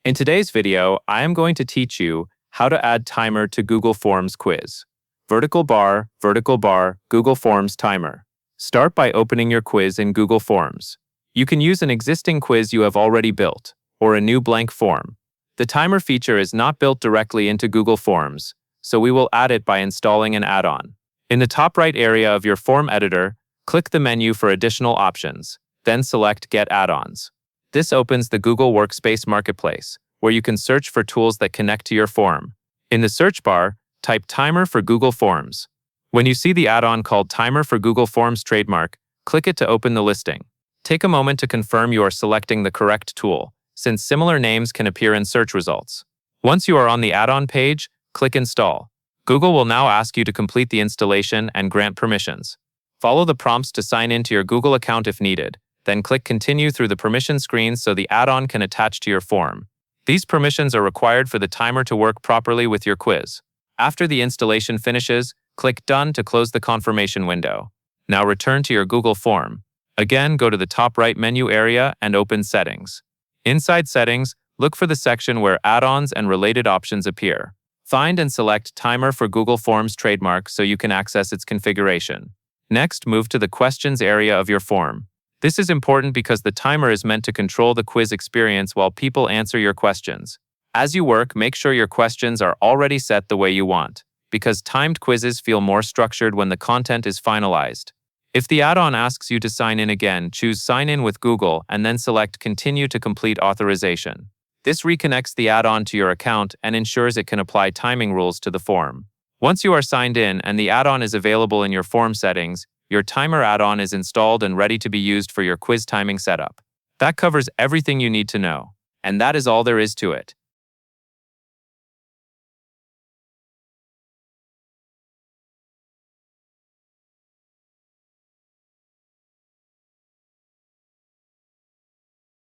In today's video, I am going to teach you how to add timer to Google Forms quiz. Vertical bar, Google Forms timer. Start by opening your quiz in Google Forms. You can use an existing quiz you have already built, or a new blank form. The timer feature is not built directly into Google Forms, so we will add it by installing an add-on. In the top right area of your form editor, click the menu for additional options, then select Get Add-ons. This opens the Google Workspace Marketplace, where you can search for tools that connect to your form. In the search bar, type Timer for Google Forms. When you see the add-on called Timer for Google Forms trademark, click it to open the listing. Take a moment to confirm you are selecting the correct tool, since similar names can appear in search results. Once you are on the add-on page, click Install. Google will now ask you to complete the installation and grant permissions. Follow the prompts to sign into your Google account if needed, then click Continue through the permission screens so the add-on can attach to your form. These permissions are required for the timer to work properly with your quiz. After the installation finishes, click Done to close the confirmation window. Now return to your Google form. Again, go to the top right menu area and open Settings. Inside Settings, look for the section where add-ons and related options appear. Find and select Timer for Google Forms trademark so you can access its configuration. Next, move to the Questions area of your form. This is important because the timer is meant to control the quiz experience while people answer your questions. As you work, make sure your questions are already set the way you want, because timed quizzes feel more structured when the content is finalized. If the add-on asks you to sign in again, choose Sign in with Google and then select Continue to complete authorization. This reconnects the add-on to your account and ensures it can apply timing rules to the form. Once you are signed in and the add-on is available in your form settings, your timer add-on is installed and ready to be used for your quiz timing setup. That covers everything you need to know. And that is all there is to it.